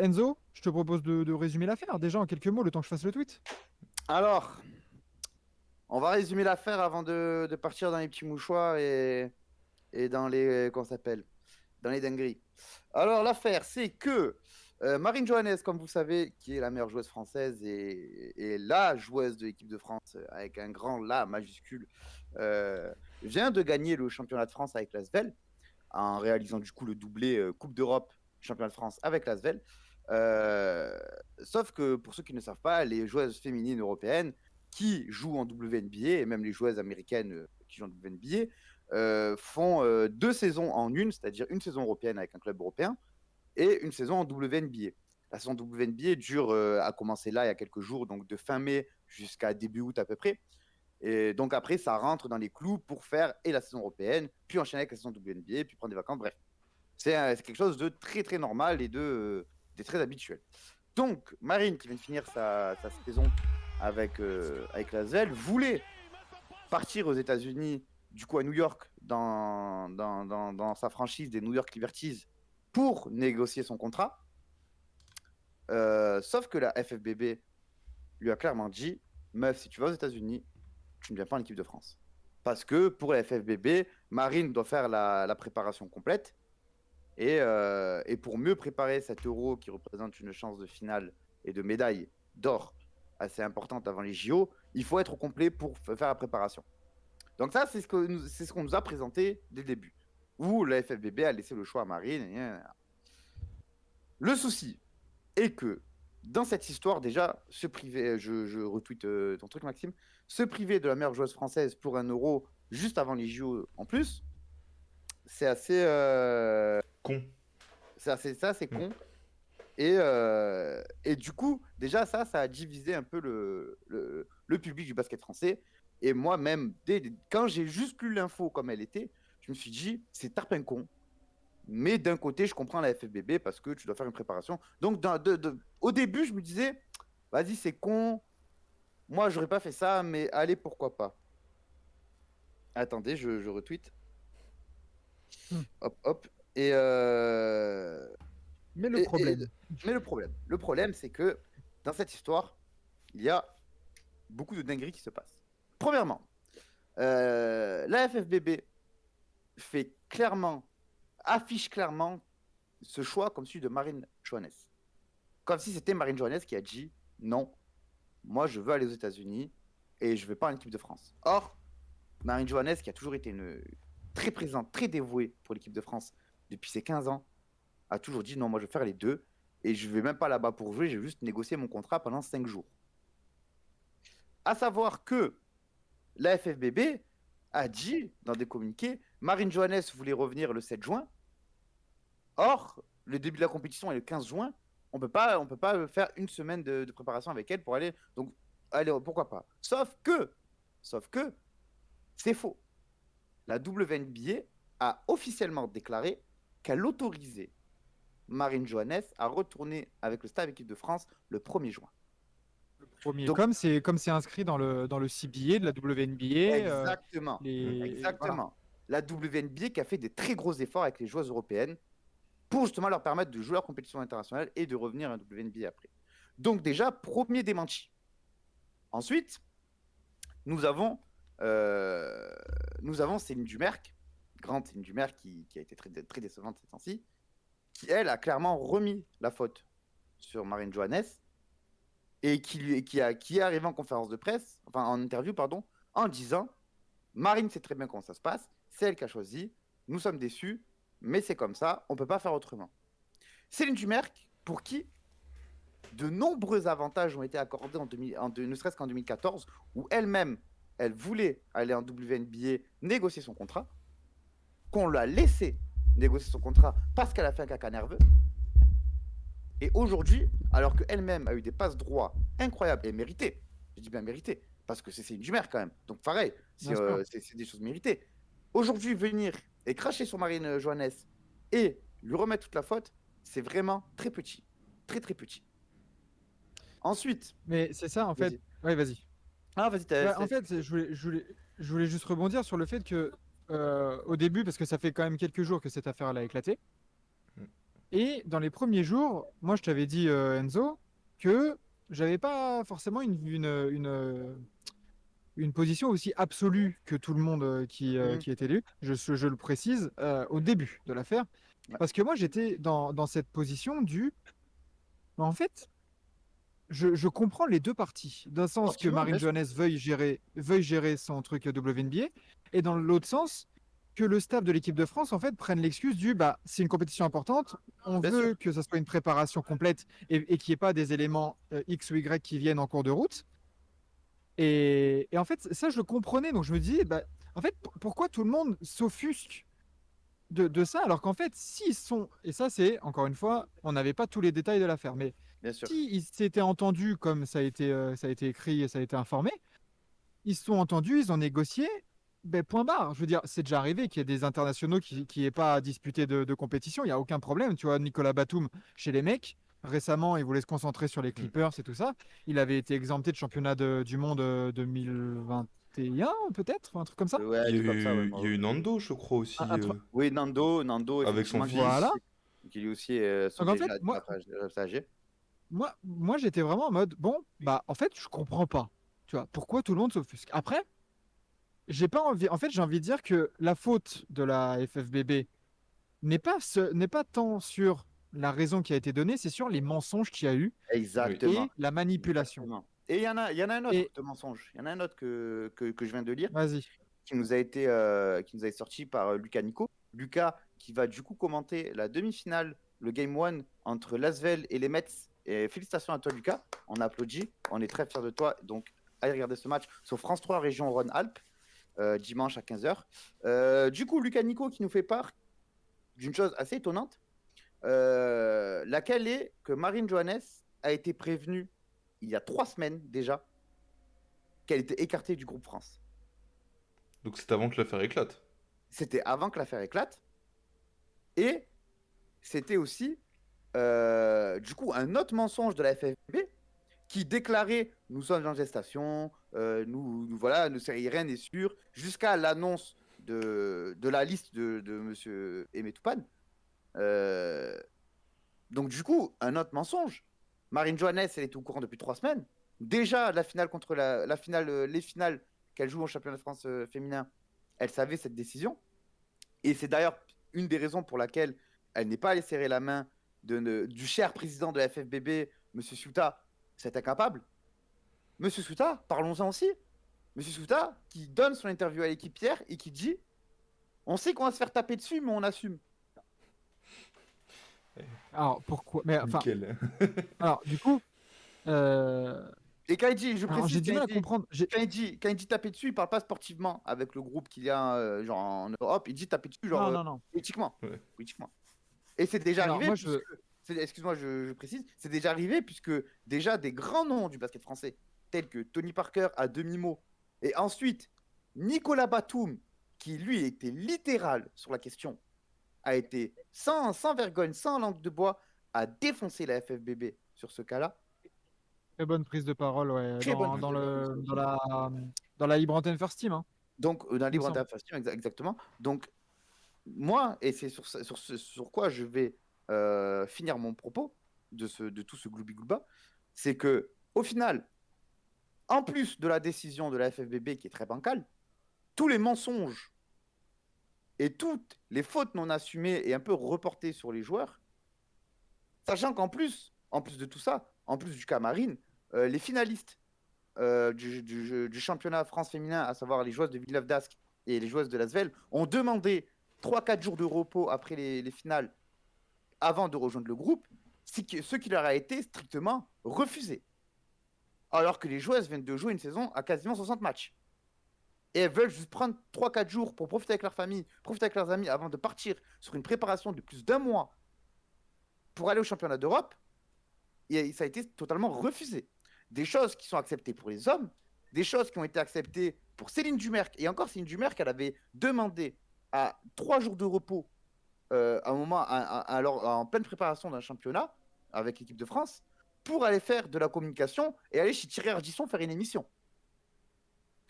Enzo, je te propose de résumer l'affaire déjà en quelques mots, le temps que je fasse le tweet. Alors, on va résumer l'affaire avant de partir dans les petits mouchoirs et dans les, comment ça s'appelle, dans les dingueries. Alors, l'affaire, c'est que Marine Johannes, comme vous savez, qui est la meilleure joueuse française et la joueuse de l'équipe de France, avec un grand La majuscule, vient de gagner le championnat de France avec l'Asvel, en réalisant du coup le doublé Coupe d'Europe, championnat de France avec l'Asvel. Euh, Sauf que pour ceux qui ne savent pas, les joueuses féminines européennes qui jouent en WNBA, et même les joueuses américaines qui jouent en WNBA, font 2 saisons en une, c'est-à-dire une saison européenne avec un club européen et une saison en WNBA. La saison WNBA dure, a commencé là il y a quelques jours, donc de fin mai jusqu'à début août à peu près. Et donc après, ça rentre dans les clous pour faire et la saison européenne, puis enchaîner avec la saison WNBA, puis prendre des vacances. Bref, c'est quelque chose de très très normal et de très habituel. Donc, Marine, qui vient de finir sa saison avec l'Asvel, voulait partir aux États-Unis, du coup à New York, dans sa franchise des New York Liberties, pour négocier son contrat. Sauf que la FFBB lui a clairement dit, meuf, si tu vas aux États-Unis, tu ne viens pas en équipe de France. Parce que pour la FFBB, Marine doit faire la préparation complète. Et pour mieux préparer cet euro qui représente une chance de finale et de médaille d'or assez importante avant les JO, il faut être au complet pour faire la préparation. Donc ça, c'est ce qu'on nous a présenté dès le début, où la FFBB a laissé le choix à Marine. Le souci est que dans cette histoire, déjà, se priver, je retweet ton truc, Maxime, se priver de la meilleure joueuse française pour un euro juste avant les JO en plus, c'est assez... Con. c'est con. Et du coup, déjà, ça a divisé un peu le public du basket français. Et moi-même, quand j'ai juste lu l'info comme elle était, je me suis dit, c'est tarpin con. Mais d'un côté, je comprends la FFBB parce que tu dois faire une préparation. Donc, au début, je me disais, vas-y, c'est con. Moi, j'aurais pas fait ça, mais allez, pourquoi pas. Attendez, je retweet. Hop, hop. Et, Mais le et- problème. mais le problème, c'est que dans cette histoire, il y a beaucoup de dingueries qui se passent. Premièrement, la FFBB affiche clairement ce choix comme celui de Marine Johannes. Comme si c'était Marine Johannes qui a dit non, moi je veux aller aux États-Unis et je ne vais pas en équipe de France. Or, Marine Johannes, qui a toujours été très présente, très dévouée pour l'équipe de France depuis ses 15 ans, a toujours dit non, moi je vais faire les deux et je ne vais même pas là-bas pour jouer, je vais juste négocier mon contrat pendant 5 jours. À savoir que la FFBB a dit dans des communiqués, Marine Johannes voulait revenir le 7 juin. Or, le début de la compétition est le 15 juin. On peut pas faire une semaine de préparation avec elle pour aller. Donc, allez, pourquoi pas. Sauf que, c'est faux. La WNBA a officiellement déclaré qu'elle autorisait Marine Johannes à retourner avec le staff équipe de France le 1er juin. Premier, Donc, comme c'est inscrit dans le CBA de la WNBA, exactement. voilà. Exactement. La WNBA qui a fait des très gros efforts avec les joueuses européennes pour justement leur permettre de jouer leur compétition internationale et de revenir à la WNBA après. Donc déjà, premier démenti. Ensuite, nous avons Céline Dumerc, grande Céline Dumerc qui a été très, très décevante ces temps-ci, qui, elle, a clairement remis la faute sur Marine Johannes et qui est arrivée en conférence de presse, enfin en interview, pardon, en disant Marine sait très bien comment ça se passe, c'est elle qui a choisi, nous sommes déçus, mais c'est comme ça, on ne peut pas faire autrement. Céline Dumerc, pour qui de nombreux avantages ont été accordés ne serait-ce qu'en 2014, où elle-même, elle voulait aller en WNBA négocier son contrat, qu'on l'a laissé négocier son contrat parce qu'elle a fait un caca nerveux. Et aujourd'hui, alors qu'elle-même a eu des passes droits incroyables et méritées, je dis bien méritées, parce que c'est une Dumerc quand même, donc pareil, c'est des choses méritées. Aujourd'hui, venir et cracher sur Marine Johannes et lui remettre toute la faute, c'est vraiment très petit. Très, très petit. Ensuite. Mais c'est ça, en fait. Vas-y. Ouais, vas-y. Ah, vas-y, En fait, je voulais juste rebondir sur le fait que, au début, parce que ça fait quand même quelques jours que cette affaire-là a éclaté, Et dans les premiers jours, moi, je t'avais dit, Enzo, que j'avais pas forcément une position aussi absolue que tout le monde Mhm. qui est élu. Je le précise au début de l'affaire. Ouais, Parce que moi, j'étais dans cette position du. En fait, je comprends les deux parties. D'un sens que sportivement, bien Marine sûr. Johannes veuille gérer son truc WNBA, et dans l'autre sens, que le staff de l'équipe de France en fait prenne l'excuse du bah c'est une compétition importante, on Bien sûr. veut que ça soit une préparation complète et qu'il n'y ait pas des éléments X ou Y qui viennent en cours de route. Et en fait, ça je le comprenais, donc je me dis bah en fait pourquoi tout le monde s'offusque de ça, alors qu'en fait, s'ils sont, et ça c'est, encore une fois, on n'avait pas tous les détails de l'affaire, mais Bien sûr. s'ils s'étaient entendus comme ça a été écrit et ça a été informé, ils se sont entendus, ils ont négocié, ben, point barre. Je veux dire, c'est déjà arrivé qu'il y ait des internationaux qui n'aient pas à disputer de compétition, il n'y a aucun problème. Tu vois, Nicolas Batum, chez les mecs, récemment, il voulait se concentrer sur les Mm. Clippers et tout ça. Il avait été exempté de championnat du monde 2021, peut-être, un truc comme ça. Ouais, Il y a tout comme ça, ouais. eu, il y a eu Nando, je crois aussi, Un truc- Oui, Nando, avec son effectivement, fils. Voilà. qui lui aussi sont Donc en fait, déjà âgés. moi j'étais vraiment en mode, bon, bah en fait, je comprends pas. Tu vois, pourquoi tout le monde s'offusque. Après, j'ai pas envie, en fait, j'ai envie de dire que la faute de la FFBB n'est pas tant sur la raison qui a été donnée, c'est sur les mensonges qu'il y a eu Oui. Exactement. et la manipulation. Exactement. Et il y en a un autre Et de mensonge. Il y en a un autre que je viens de lire vas-y. qui nous a été sorti par Lucas Nico. Lucas qui va du coup commenter la demi-finale, le Game 1 entre Lasvel et les Mets. Et félicitations à toi, Lucas. On applaudit. On est très fiers de toi. Donc, allez regarder ce match sur France 3 Région Rhône-Alpes, dimanche à 15h. Du coup, Lucas Nico qui nous fait part d'une chose assez étonnante, laquelle est que Marine Johannes a été prévenue il y a 3 semaines déjà qu'elle était écartée du groupe France. Donc c'est avant que l'affaire éclate. C'était avant que l'affaire éclate. Et c'était aussi, du coup, un autre mensonge de la FFB qui déclarait nous sommes en gestation, voilà, rien n'est sûr, jusqu'à l'annonce de la liste de M. Aimé Toupane. Donc, du coup, un autre mensonge. Marine Johannes, elle était au courant depuis 3 semaines. Déjà, la finale contre la finale, les finales qu'elle joue au championnat de France féminin, elle savait cette décision. Et c'est d'ailleurs une des raisons pour laquelle elle n'est pas allée serrer la main du cher président de la FFBB, M. Souta, c'est incapable. M. Souta, parlons-en aussi. M. Souta, qui donne son interview à l'équipe hier et qui dit on sait qu'on va se faire taper dessus, mais on assume. Alors pourquoi? Mais enfin, Nickel. alors du coup, euh, Et quand il dit, je alors j'ai précise, du mal à comprendre. quand il dit taper dessus, il parle pas sportivement avec le groupe qu'il y a genre en Europe. Il dit taper dessus genre Non, non, non. politiquement. Ouais. Politiquement. Et c'est déjà Alors arrivé, moi puisque, excuse-moi, je précise, c'est déjà arrivé puisque déjà des grands noms du basket français, tels que Tony Parker à demi-mot, et ensuite Nicolas Batum, qui lui était littéral sur la question, a été sans vergogne, sans langue de bois, à défoncer la FFBB sur ce cas-là. très bonne prise de parole, ouais, Très bonne prise de parole. dans la libre antenne First Team, hein, Donc, dans il me Libre semble. Interfastion, exactement. Donc, moi, et c'est sur quoi je vais finir mon propos de tout ce gloubi-glouba, c'est que au final, en plus de la décision de la FFBB qui est très bancale, tous les mensonges et toutes les fautes non assumées et un peu reportées sur les joueurs, sachant qu'en plus, en plus de tout ça, en plus du cas Marine, les finalistes du championnat France féminin, à savoir les joueuses de Villeneuve d'Ascq et les joueuses de Lasvel, ont demandé 3-4 jours de repos après les finales avant de rejoindre le groupe, ce qui leur a été strictement refusé. Alors que les joueuses viennent de jouer une saison à quasiment 60 matchs. Et elles veulent juste prendre 3-4 jours pour profiter avec leur famille, profiter avec leurs amis avant de partir sur une préparation de plus d'1 mois pour aller au championnat d'Europe. Et ça a été totalement refusé. Des choses qui sont acceptées pour les hommes, des choses qui ont été acceptées pour Céline Dumerc. Et encore, Céline Dumerc, elle avait demandé à 3 jours de repos à un moment, alors, en pleine préparation d'un championnat avec l'équipe de France, pour aller faire de la communication et aller chez Thierry Ardisson faire une émission.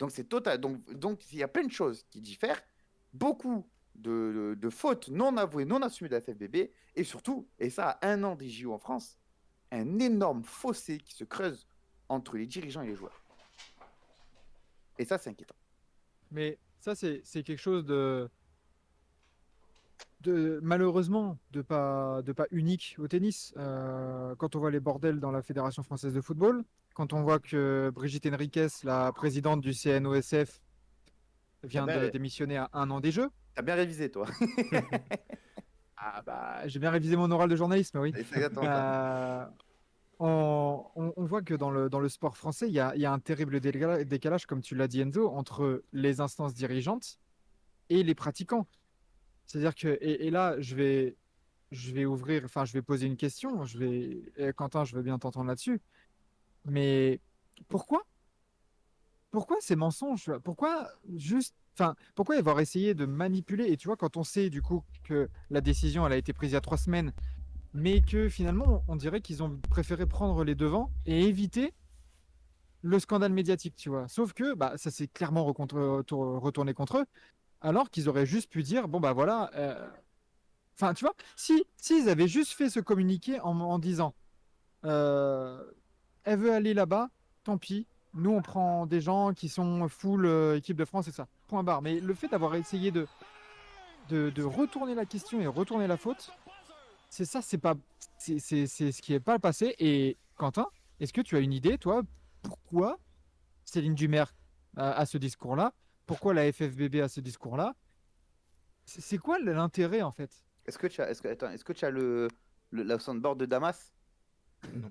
Donc c'est total. Donc il y a plein de choses qui diffèrent. Beaucoup de fautes non avouées, non assumées de la FFBB, et surtout, et ça à 1 an des JO en France, un énorme fossé qui se creuse entre les dirigeants et les joueurs. Et ça, c'est inquiétant. Mais ça, c'est quelque chose malheureusement de pas unique au tennis. Quand on voit les bordels dans la Fédération française de football, quand on voit que Brigitte Henriques, la présidente du CNOSF, T'as vient bien, de démissionner à 1 an des Jeux. t'as bien révisé, toi. Ah bah, j'ai bien révisé mon oral de journalisme, oui. C'est exactement ça. Euh, on voit que dans le sport français, il y a un terrible décalage, comme tu l'as dit Enzo, entre les instances dirigeantes et les pratiquants. C'est-à-dire que, et là, je vais ouvrir, enfin, je vais poser une question. Quentin, je veux bien t'entendre là-dessus. Mais pourquoi? Pourquoi ces mensonges? Pourquoi juste, enfin, pourquoi avoir essayé de manipuler? Et tu vois, quand on sait du coup que la décision, elle a été prise il y a 3 semaines, mais que finalement, on dirait qu'ils ont préféré prendre les devants et éviter le scandale médiatique, tu vois. Sauf que bah, ça s'est clairement retourné contre eux, alors qu'ils auraient juste pu dire, bon bah voilà, enfin, tu vois, si s'ils avaient juste fait ce communiqué en disant, euh, elle veut aller là-bas, tant pis. Nous, on prend des gens qui sont full équipe de France et ça. Point barre. Mais le fait d'avoir essayé de retourner la question et retourner la faute, c'est ça, c'est pas, c'est ce qui est pas passé. Et Quentin, est-ce que tu as une idée, toi, pourquoi Céline Dumer a ce discours-là? Pourquoi la FFBB a ce discours-là? C'est quoi l'intérêt en fait? Est-ce que tu as la soundboard de Damas? Non.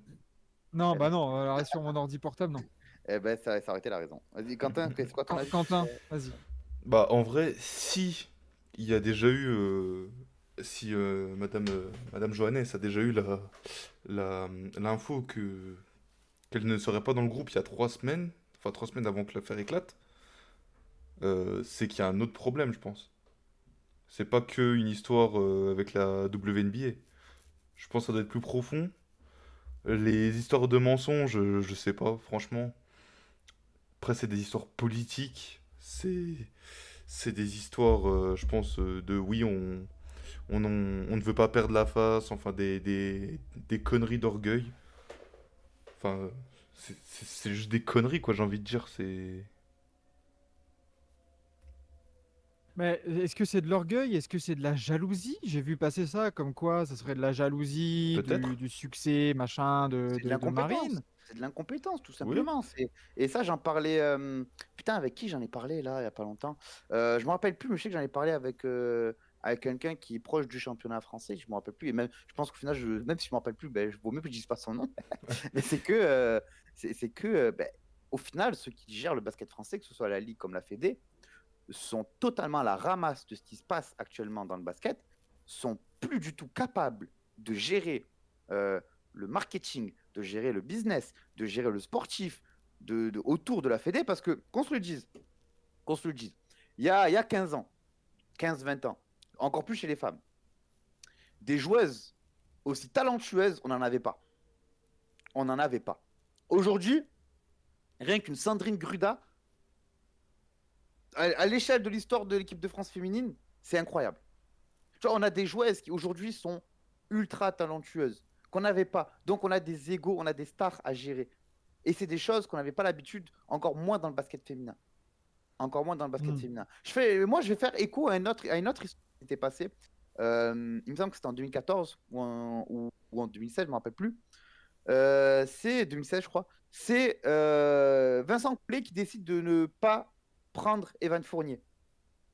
Non, bah non, alors, sur mon ordi portable, non. Eh ben, ça aurait été la raison. Vas-y, Quentin, c'est quoi ton avis? Quentin, vas-y. Bah, en vrai, si il y a déjà eu. Si Madame Johannes a déjà eu l'info qu'elle ne serait pas dans le groupe il y a 3 semaines, enfin 3 semaines avant que l'affaire éclate, c'est qu'il y a un autre problème, je pense. C'est pas que une histoire avec la WNBA. Je pense que ça doit être plus profond. Les histoires de mensonges, je sais pas, franchement. Après, c'est des histoires politiques. C'est des histoires, je pense, de oui, on ne veut pas perdre la face, enfin, des conneries d'orgueil. Enfin, c'est juste des conneries, quoi, j'ai envie de dire. C'est. Mais est-ce que c'est de l'orgueil? Est-ce que c'est de la jalousie? J'ai vu passer ça comme quoi ça serait de la jalousie, du, Peut-être. du succès, machin, C'est de de l'incompétence. Marine. C'est de l'incompétence, tout Oui. simplement. Et ça, j'en parlais. Putain, avec qui j'en ai parlé là, il n'y a pas longtemps? Je me rappelle plus, mais je sais que j'en ai parlé avec quelqu'un qui est proche du championnat français. Je me rappelle plus. Et même, je pense qu'au final, même si je me rappelle plus, ben, je vaut mieux que je dise pas son nom. Mais c'est que ben, au final, ceux qui gèrent le basket français, que ce soit la Ligue comme la Fédé, sont totalement à la ramasse de ce qui se passe actuellement dans le basket, sont plus du tout capables de gérer le marketing, de gérer le business, de gérer le sportif autour de la Fédé, parce que, qu'on se le dise, il y a 15 ans, 15-20 ans, encore plus chez les femmes, des joueuses aussi talentueuses, on n'en avait pas. On n'en avait pas. Aujourd'hui, rien qu'une Sandrine Gruda, à l'échelle de l'histoire de l'équipe de France féminine, c'est incroyable. Tu vois, on a des joueuses qui aujourd'hui sont ultra talentueuses, qu'on n'avait pas. Donc on a des égos, on a des stars à gérer. Et c'est des choses qu'on n'avait pas l'habitude, encore moins dans le basket féminin. Encore moins dans le basket Hmm. féminin. Moi, je vais faire écho à une autre histoire qui s'était passée. Il me semble que c'était en 2014 ou en 2016, je ne me rappelle plus. C'est 2016, je crois. C'est Vincent Collet qui décide de ne pas prendre Evan Fournier.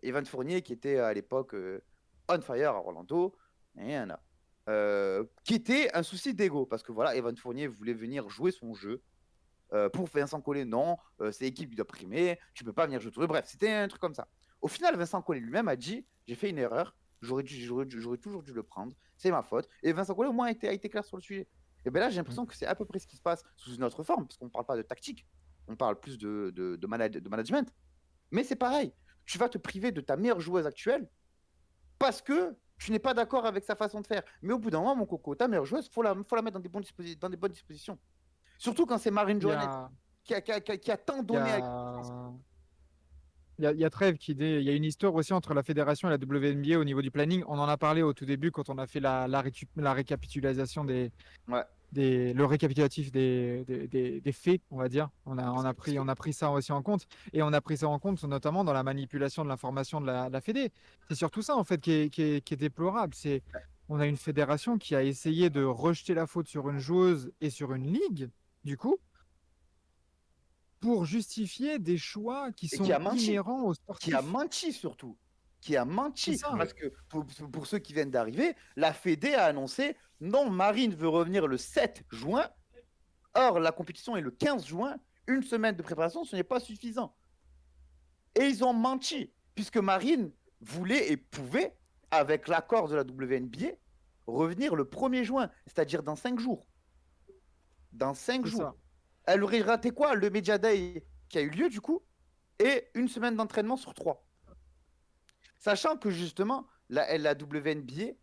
Evan Fournier qui était à l'époque on fire à Orlando, qui était un souci d'ego parce que voilà, Evan Fournier voulait venir jouer son jeu. Pour Vincent Collet, non, c'est l'équipe qui doit primer, tu peux pas venir jouer tout. Bref, c'était un truc comme ça. Au final, Vincent Collet lui-même a dit j'ai fait une erreur, j'aurais toujours dû le prendre, c'est ma faute. Et Vincent Collet, au moins, a été clair sur le sujet. Et bien là, j'ai l'impression que c'est à peu près ce qui se passe sous une autre forme, parce qu'on ne parle pas de tactique, on parle plus de management. Mais c'est pareil, tu vas te priver de ta meilleure joueuse actuelle parce que tu n'es pas d'accord avec sa façon de faire. Mais au bout d'un moment, mon coco, ta meilleure joueuse, faut la mettre dans des bonnes dispositions. Surtout quand c'est Marine Il y Johannes a, qui a tant il y donné à l'équipe de France. a, Il y a Trev il y a une histoire aussi entre la fédération et la WNBA au niveau du planning. On en a parlé au tout début quand on a fait la récapitulation Ouais. le récapitulatif des faits, on va dire. On a pris ça aussi en compte. Et on a pris ça en compte notamment dans la manipulation de l'information de la Fédé. C'est surtout ça, en fait, qui est déplorable. On a une fédération qui a essayé de rejeter la faute sur une joueuse et sur une ligue, du coup, pour justifier des choix qui Et qui sont a menti. inhérents aux Qui a sportifs. menti surtout. Qui a C'est menti. ça. Parce que pour ceux qui viennent d'arriver, la Fédé a annoncé non, Marine veut revenir le 7 juin. Or, la compétition est le 15 juin. Une semaine de préparation, ce n'est pas suffisant. Et ils ont menti, puisque Marine voulait et pouvait, avec l'accord de la WNBA, revenir le 1er juin, c'est-à-dire dans 5 jours. Dans 5 C'est jours. ça. Elle aurait raté quoi? Le Media Day qui a eu lieu, du coup, et une semaine d'entraînement sur 3. Sachant que justement, la WNBA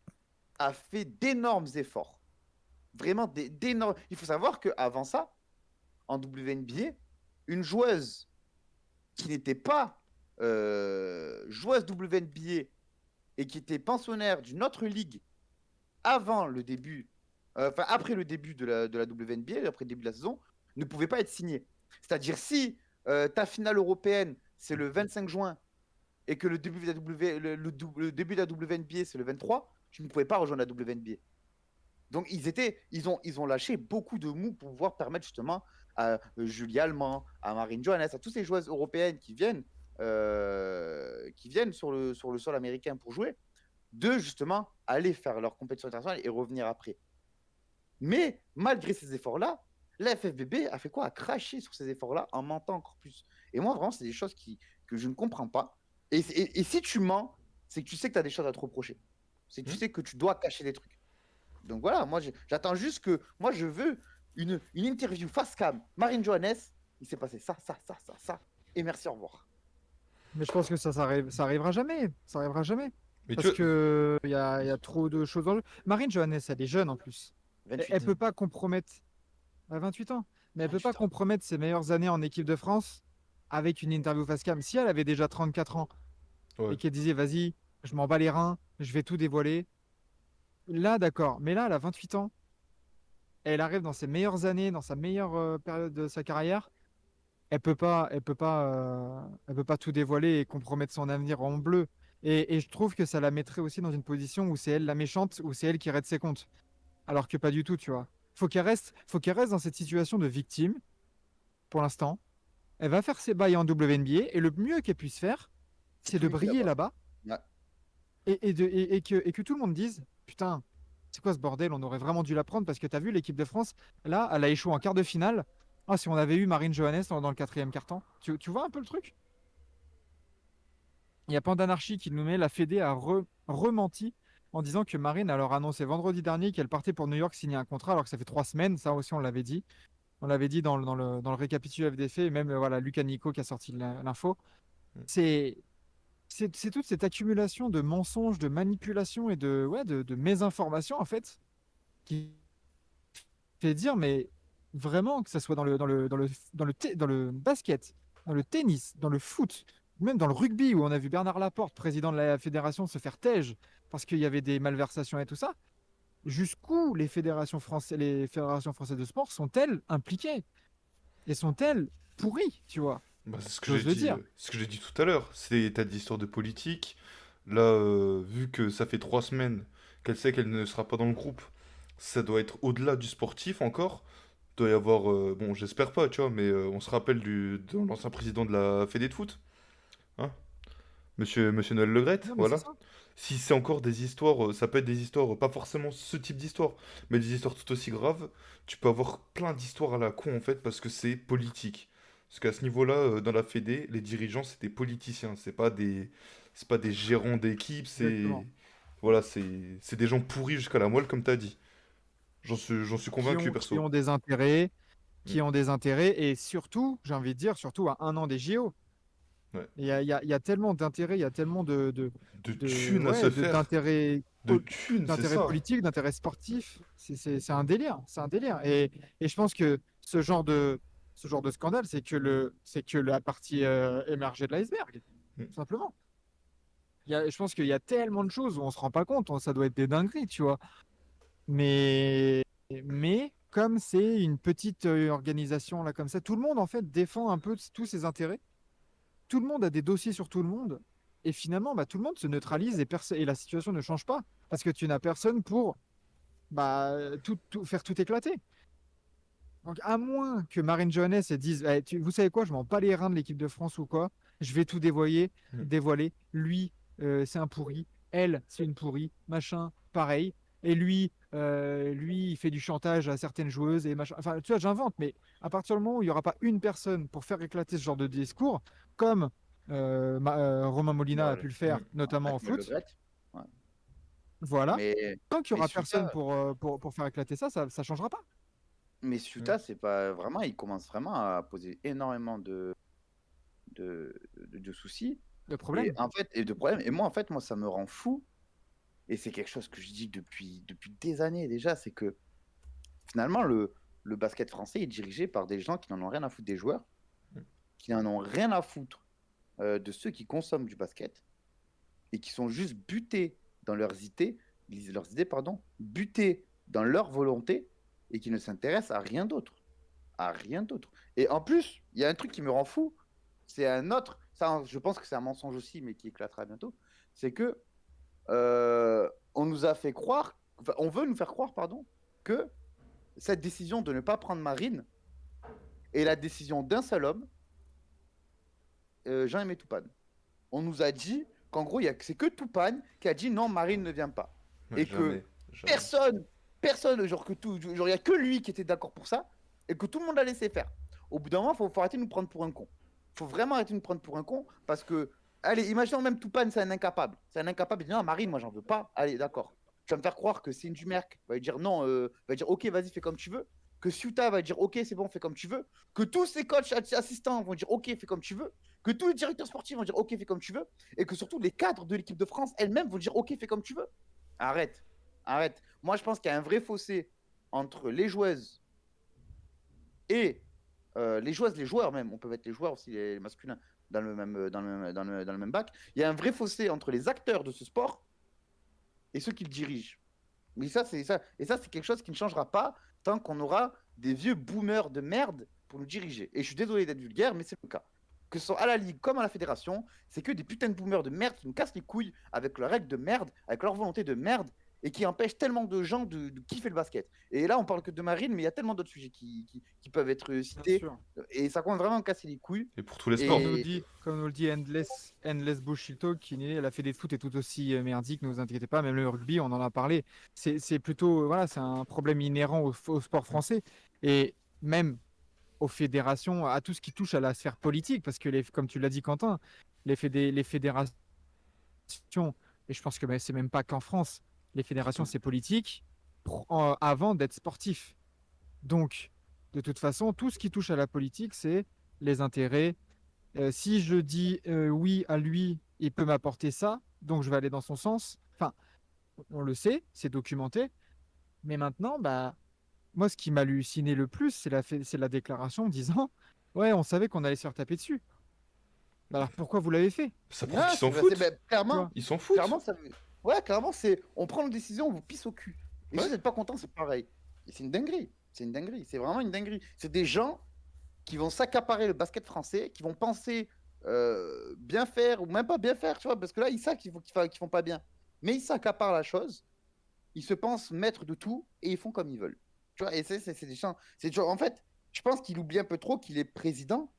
a fait d'énormes efforts. Vraiment d'énormes. Il faut savoir qu'avant ça, en WNBA, une joueuse qui n'était pas joueuse WNBA et qui était pensionnaire d'une autre ligue avant le début, après le début de la WNBA, après le début de la saison, ne pouvait pas être signée. C'est-à-dire si ta finale européenne c'est le 25 juin et que le début de le début de la WNBA c'est le 23, tu ne pouvais pas rejoindre la WNBA. Donc ils ont lâché beaucoup de mous pour pouvoir permettre justement à Julie Allemand, à Marine Johannes, à toutes ces joueuses européennes qui viennent sur le sol américain pour jouer, de justement aller faire leur compétition internationale et revenir après. Mais malgré ces efforts-là, la FFBB a fait quoi? A craché sur ces efforts-là en mentant encore plus. Et moi, vraiment, c'est des choses que je ne comprends pas. Et si tu mens, c'est que tu sais que tu as des choses à te reprocher. C'est que tu sais que tu dois cacher des trucs. Donc voilà, moi, j'attends juste que... Moi, je veux une interview face cam. Marine Johannes, il s'est passé ça. Et merci, au revoir. Mais je pense que ça arrivera jamais. Ça arrivera jamais. Mais Parce tu vois, que il y a trop de choses en jeu. Marine Johannes, elle est jeune en plus. Elle 28. peut pas compromettre à 28 ans, mais elle peut pas 28 ans. compromettre ses meilleures années en équipe de France avec une interview face cam. Si elle avait déjà 34 ans ouais. et qu'elle disait vas-y, je m'en bats les reins, je vais tout dévoiler. Là, d'accord. Mais là, elle a 28 ans. Elle arrive dans ses meilleures années, dans sa meilleure période de sa carrière. Elle peut pas tout dévoiler et compromettre son avenir en bleu. Et je trouve que ça la mettrait aussi dans une position où c'est elle la méchante, où c'est elle qui règle ses comptes. Alors que pas du tout, tu vois. Faut qu'elle reste dans cette situation de victime, pour l'instant. Elle va faire ses bails en WNBA, et le mieux qu'elle puisse faire, c'est de briller là-bas, Ouais. et que tout le monde dise, putain, c'est quoi ce bordel? On aurait vraiment dû la prendre, parce que t'as vu l'équipe de France, là, elle a échoué en quart de finale. Ah, si on avait eu Marine Johannes dans le quatrième quart-temps. Tu vois un peu le truc? Il y a Pandanarchy qui nous met la Fédé a rementi en disant que Marine a leur annoncé vendredi dernier qu'elle partait pour New York signer un contrat alors que ça fait 3 semaines. Ça aussi, on l'avait dit. On l'avait dit dans le récapitulatif des faits. Et même voilà, Lucas Nico qui a sorti l'info. C'est toute cette accumulation de mensonges, de manipulations et de mésinformations en fait qui fait dire, mais vraiment, que ça soit dans le basket, dans le tennis, dans le foot, même dans le rugby, où on a vu Bernard Laporte, président de la fédération, se faire tège parce qu'il y avait des malversations et tout ça, jusqu'où les fédérations françaises de sport sont-elles impliquées et sont-elles pourries, tu vois? Bah, c'est ce que j'ai J'ose le dit, dire. ce que j'ai dit tout à l'heure. T'as des histoires de politique. Là, vu que ça fait 3 semaines qu'elle sait qu'elle ne sera pas dans le groupe, ça doit être au-delà du sportif encore. Doit y avoir, bon, j'espère pas, tu vois, mais on se rappelle de l'ancien président de la Fédé de foot, hein, Monsieur Noël Le Graët, Non, mais c'est voilà. ça. Si c'est encore des histoires, ça peut être des histoires, pas forcément ce type d'histoire, mais des histoires tout aussi graves, tu peux avoir plein d'histoires à la con en fait, parce que c'est politique. Parce qu'à ce niveau-là, dans la Fédé, les dirigeants, c'est des politiciens, c'est pas des gérants d'équipe, Exactement. voilà, c'est des gens pourris jusqu'à la moelle, comme t'as dit. J'en suis Qui convaincu, ont, qui perso. ont des intérêts, Mm. qui ont des intérêts, et surtout, j'ai envie de dire, surtout à 1 an des JO. Ouais. Il y a tellement d'intérêts, il y a tellement De thunes à se ouais, faire. De thunes, c'est d'intérêts ça. politiques, d'intérêts sportifs. C'est un délire. C'est un délire. Et je pense que ce genre de scandale, c'est que la partie émergée de l'iceberg. tout simplement. Je pense qu'il y a tellement de choses où on se rend pas compte, ça doit être des dingueries, tu vois. Mais, mais comme c'est une petite organisation là comme ça, tout le monde en fait défend un peu tous ses intérêts. Tout le monde a des dossiers sur tout le monde. Et finalement, bah, tout le monde se neutralise et la situation ne change pas. Parce que tu n'as personne pour faire tout éclater. Donc, à moins que Marine Johannes elle dise, eh, vous savez quoi, je m'en bats les reins de l'équipe de France ou quoi, je vais tout dévoiler. Lui, c'est un pourri. Elle, c'est une pourrie. Machin, pareil. Et lui, il fait du chantage à certaines joueuses et machin. Enfin, tu vois, j'invente, mais à partir du moment où il n'y aura pas une personne pour faire éclater ce genre de discours, comme Romain Molina a Bah, pu le faire, notamment au moi, je le foot, regrette. Ouais. voilà. Mais, Tant qu'il n'y mais aura personne Suta, pour faire éclater ça ne changera pas. c'est pas vraiment, il commence vraiment à poser énormément de soucis. Le Et problème. en fait, et de problèmes. Et moi, en fait, moi, ça me rend fou. Et c'est quelque chose que je dis depuis des années déjà, c'est que finalement, le basket français est dirigé par des gens qui n'en ont rien à foutre des joueurs, qui n'en ont rien à foutre de ceux qui consomment du basket et qui sont juste butés dans leurs idées, pardon, butés dans leur volonté et qui ne s'intéressent à rien d'autre. À rien d'autre. Et en plus, il y a un truc qui me rend fou, c'est un autre, ça je pense que c'est un mensonge aussi, mais qui éclatera bientôt, c'est que on nous a fait croire, enfin, on veut nous faire croire, pardon, que cette décision de ne pas prendre Marine est la décision d'un seul homme, Jean-Aimé Toupane. On nous a dit qu'en gros, c'est que Toupane qui a dit non, Marine ne vient pas. Ouais, Et que jamais. personne, genre il n'y a que lui qui était d'accord pour ça, et que tout le monde a laissé faire. Au bout d'un moment, faut arrêter de nous prendre pour un con. Faut vraiment arrêter de nous prendre pour un con, parce que, allez, imaginons même Toupane, c'est un incapable. C'est un incapable, il dit non, Marine, moi j'en veux pas. Allez, d'accord. Tu vas me faire croire que c'est une Dumerc, va lui dire non, va dire ok, vas-y, fais comme tu veux. Que Ciuta va dire ok, c'est bon, fais comme tu veux. Que tous ses coachs assistants vont dire ok, fais comme tu veux. Que tous les directeurs sportifs vont dire ok, fais comme tu veux. Et que surtout les cadres de l'équipe de France elles-mêmes vont dire ok, fais comme tu veux. Arrête, arrête. Moi, je pense qu'il y a un vrai fossé entre les joueuses et les joueuses, les joueurs même. On peut mettre les joueurs aussi, les masculins, dans le même bac. Il y a un vrai fossé entre les acteurs de ce sport et ceux qui le dirigent. Mais ça, c'est ça. Et ça, c'est quelque chose qui ne changera pas tant qu'on aura des vieux boomers de merde pour nous diriger. Et je suis désolé d'être vulgaire, mais c'est le cas. Que ce soit à la Ligue comme à la Fédération, c'est que des putains de boomers de merde qui nous cassent les couilles avec leurs règles de merde, avec leur volonté de merde, et qui empêchent tellement de gens de kiffer le basket. Et là, on parle que de Marine, mais il y a tellement d'autres sujets qui peuvent être cités. Et ça commence vraiment à casser les couilles. Et pour tous les Et- sports. Comme nous le dit Endless Bullshit Talk, la fédé de foot est tout aussi merdique, ne vous inquiétez pas, même le rugby, on en a parlé. C'est plutôt, voilà, c'est un problème inhérent au sport français et même aux fédérations, à tout ce qui touche à la sphère politique, parce que, comme tu l'as dit, Quentin, les fédérations, et je pense que c'est même pas qu'en France, les fédérations, c'est politique avant d'être sportif. Donc, de toute façon, tout ce qui touche à la politique, c'est les intérêts. Si je dis oui à lui, il peut m'apporter ça, donc je vais aller dans son sens. Enfin, on le sait, c'est documenté. Mais maintenant, bah, moi, ce qui m'a halluciné le plus, c'est la déclaration disant ouais, on savait qu'on allait se faire taper dessus. Bah, alors pourquoi vous l'avez fait? Ça prouve Ah, qu'ils s'en c'est- foutent. ben, clairement, Ils s'en foutent. clairement, ouais, clairement, c'est on prend une décision, on vous pisse au cul. Et si Ouais. vous n'êtes pas content, c'est pareil. Et c'est une dinguerie. C'est une dinguerie. C'est vraiment une dinguerie. C'est des gens qui vont s'accaparer le basket français, qui vont penser bien faire ou même pas bien faire, tu vois, parce que là, ils savent qu'ils font pas bien. Mais ils s'accaparent la chose, ils se pensent maîtres de tout et ils font comme ils veulent. Tu vois, et c'est des gens. En fait, je pense qu'il oublie un peu trop qu'il est président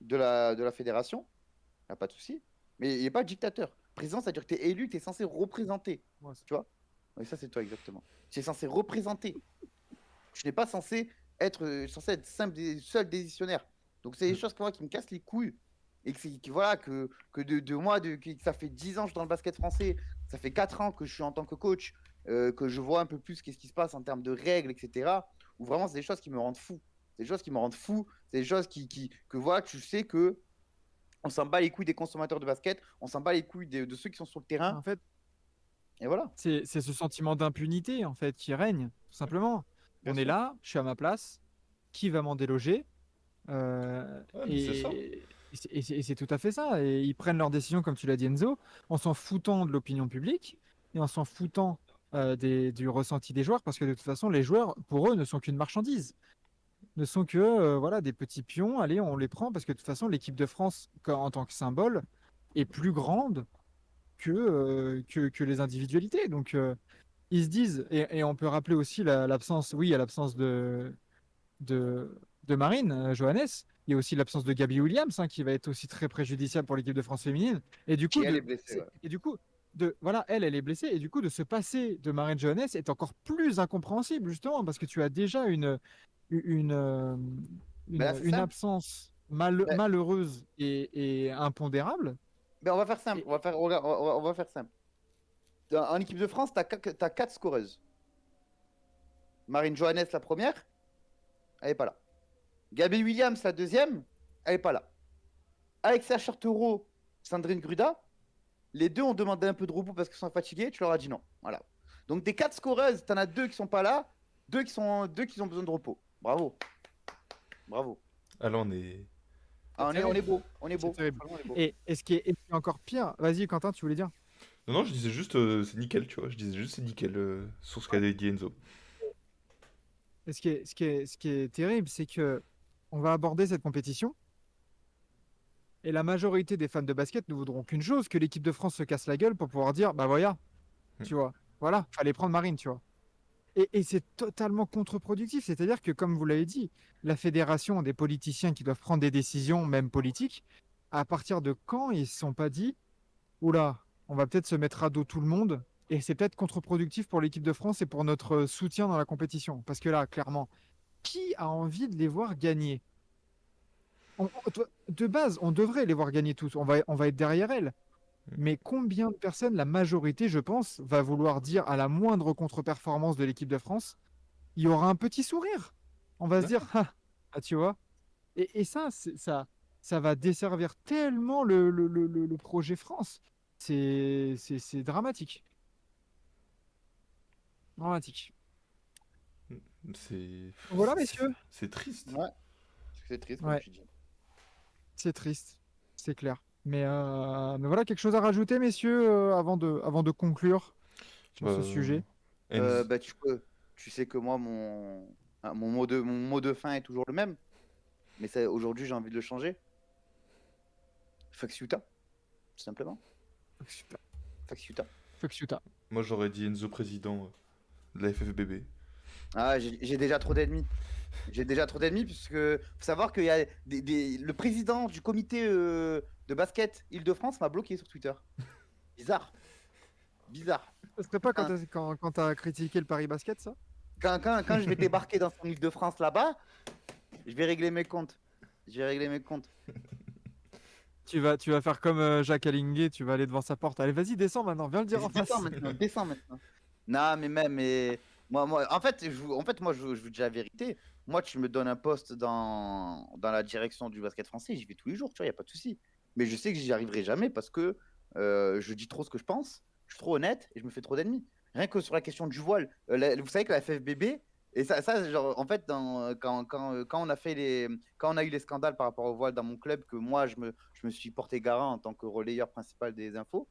de la fédération. Il n'y a pas de souci. Mais il n'est pas dictateur. Président, c'est-à-dire que tu es élu, tu es censé représenter. Ouais, Tu vois? Oui, ça, c'est toi, exactement. Tu es censé représenter. Tu n'es pas censé être seul décisionnaire. Donc, c'est des choses que moi, qui me cassent les couilles. Et voilà, que de moi, que ça fait 10 ans que je suis dans le basket français, ça fait 4 ans que je suis en tant que coach, que je vois un peu plus qu'est-ce qui se passe en termes de règles, etc. Ou vraiment, c'est des choses qui me rendent fou. C'est des choses qui me rendent fou. C'est des choses que voilà, tu sais que on s'en bat les couilles des consommateurs de basket, on s'en bat les couilles de ceux qui sont sur le terrain, En fait, et voilà. c'est ce sentiment d'impunité en fait qui règne, tout simplement. Bien On est sûr. là, je suis à ma place, qui va m'en déloger? Ouais, mais c'est ça. Et c'est tout à fait ça. Et ils prennent leurs décisions, comme tu l'as dit, Enzo, en s'en foutant de l'opinion publique et en s'en foutant du ressenti des joueurs, parce que de toute façon, les joueurs, pour eux, ne sont qu'une marchandise, ne sont que voilà, des petits pions. Allez, on les prend, parce que de toute façon, l'équipe de France, en tant que symbole, est plus grande que les individualités. Donc, ils se disent, et on peut rappeler aussi l'absence, oui, il y a l'absence de Marine Johannes. Il y a aussi l'absence de Gabi Williams, hein, qui va être aussi très préjudiciable pour l'équipe de France féminine. Et du Qui coup, elle est blessée, ouais. voilà, elle est blessée. Et du coup, de se passer de Marine Johannes est encore plus incompréhensible, justement, parce que tu as déjà une, euh, Mais là, c'est une simple. absence Mais, malheureuse et impondérable. mais on va faire simple. Et, Regarde, on va faire simple. En équipe de France, t'as 4 scoreuses. Marine Johannes, la première, elle est pas là. Gabi Williams, la deuxième, elle est pas là. Alexia Chartereau, Sandrine Gruda, les deux ont demandé un peu de repos parce qu'ils sont fatigués, tu leur as dit non. Voilà. Donc des 4 scoreuses, t'en as 2 qui sont pas là, deux qui ont besoin de repos. Bravo. Bravo. Ah là, on est. Ah, on est terrible. beau. On est C'est beau. terrible. Franchement, on est beau. Et ce qui est encore pire, vas-y, Quentin, tu voulais dire? Non, non, je disais juste c'est nickel, tu vois. Je disais juste c'est nickel sur ce qu'a dit Enzo. Et ce qui est terrible, c'est que on va aborder cette compétition et la majorité des fans de basket ne voudront qu'une chose, que l'équipe de France se casse la gueule pour pouvoir dire, bah voilà, Hmm. tu vois, voilà, fallait prendre Marine, tu vois. Et c'est totalement contre-productif. C'est-à-dire que, comme vous l'avez dit, la fédération des politiciens qui doivent prendre des décisions, même politiques, à partir de quand ils ne se sont pas dit, oula, on va peut-être se mettre à dos tout le monde, et c'est peut-être contre-productif pour l'équipe de France et pour notre soutien dans la compétition. Parce que là, clairement, qui a envie de les voir gagner? De base, on devrait les voir gagner tous. On va être derrière elles. Mais combien de personnes, la majorité, je pense, va vouloir dire à la moindre contre-performance de l'équipe de France, il y aura un petit sourire. On va se Ouais. dire, ah, tu vois. Et ça, ça va desservir tellement le projet France. C'est dramatique. Dramatique. C'est. Voilà, messieurs. C'est triste. Ouais. C'est triste, comme Ouais, tu dis. c'est triste. C'est clair. Mais voilà, quelque chose à rajouter, messieurs, avant de conclure sur ce Euh, sujet. Enzo. Bah, tu sais que moi, mon mot de fin est toujours le même. Mais aujourd'hui, j'ai envie de le changer. Fax Utah, tout simplement. Super. Fax Utah. Fuck Utah. Moi, j'aurais dit Enzo président de la FFBB. Ah, j'ai déjà trop d'ennemis. J'ai déjà trop d'ennemis, puisque faut savoir qu'il y a le président du comité de basket Île-de-France m'a bloqué sur Twitter. Bizarre. Bizarre. Ça serait pas quand Hein. t'as critiqué le Paris Basket, ça? Quand je vais débarquer dans son Île-de-France là-bas, je vais régler mes comptes. Je vais régler mes comptes. Tu vas faire comme Jacques Alingé, tu vas aller devant sa porte. Allez, vas-y, descends maintenant, viens le dire en Descends face. maintenant, descends maintenant. Non, mais même, en fait, moi, je vous dis la vérité. Moi, tu me donnes un poste dans la direction du basket français, j'y vais tous les jours, tu vois, il n'y a pas de souci. Mais je sais que j'y arriverai jamais parce que je dis trop ce que je pense, je suis trop honnête et je me fais trop d'ennemis. Rien que sur la question du voile, vous savez que la FFBB, et ça genre, en fait, quand on a fait quand on a eu les scandales par rapport au voile dans mon club, que moi, je me suis porté garant en tant que relayeur principal des infos,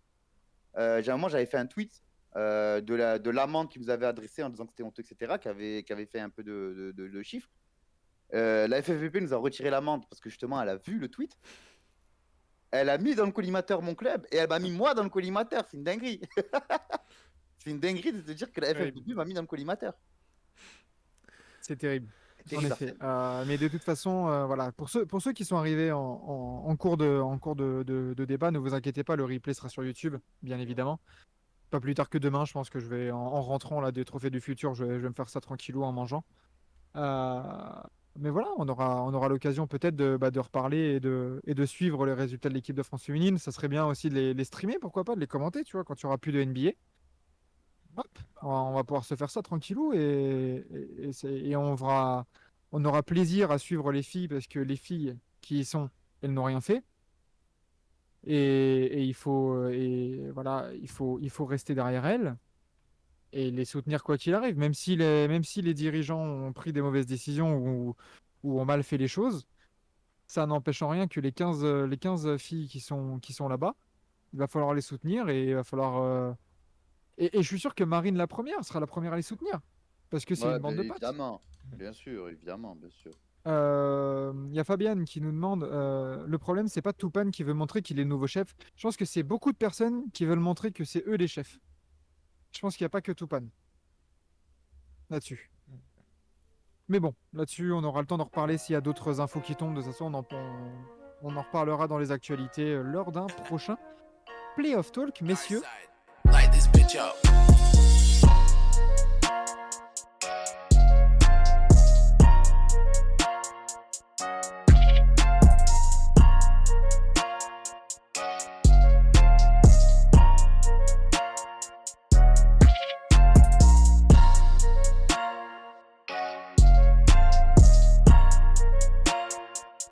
j'ai un moment, j'avais fait un tweet de l'amende qui vous avait adressé en disant que c'était honteux, etc., qui avait fait un peu de chiffres. La FFVP nous a retiré l'amende parce que justement, elle a vu le tweet. Elle a mis dans le collimateur mon club et elle m'a mis moi dans le collimateur. C'est une dinguerie. C'est une dinguerie de se dire que la Terrible. FFVP m'a mis dans le collimateur. C'est terrible. C'est En terrible, effet. Arsène. Mais de toute façon, voilà, pour ceux qui sont arrivés en cours de débat, ne vous inquiétez pas, le replay sera sur YouTube, bien évidemment. Pas plus tard que demain, je pense que je vais, en rentrant là, des trophées du futur, je vais me faire ça tranquillou en mangeant. Euh, mais voilà, on aura l'occasion peut-être de reparler et de suivre les résultats de l'équipe de France féminine. Ça serait bien aussi de les streamer, pourquoi pas, de les commenter, tu vois, quand il n'y aura plus de NBA. Hop, on va pouvoir se faire ça tranquillou et on aura plaisir à suivre les filles parce que les filles qui y sont, elles n'ont rien fait. Et voilà, il faut rester derrière elles et les soutenir quoi qu'il arrive, même si les dirigeants ont pris des mauvaises décisions ou ont mal fait les choses. Ça n'empêche en rien que les 15 filles qui sont là-bas, il va falloir les soutenir et il va falloir. Et je suis sûr que Marine, la première, sera la première à les soutenir. Parce que c'est Ouais, une bande bien de potes. évidemment. Bien sûr, évidemment, bien sûr. Il y a Fabienne qui nous demande le problème, c'est pas Toupane qui veut montrer qu'il est le nouveau chef. Je pense que c'est beaucoup de personnes qui veulent montrer que c'est eux les chefs. Je pense qu'il n'y a pas que Toupane là-dessus. Mais bon, là-dessus, on aura le temps d'en reparler s'il y a d'autres infos qui tombent. De toute façon, on en reparlera dans les actualités lors d'un prochain Playoff Talk, messieurs. Light this bitch up.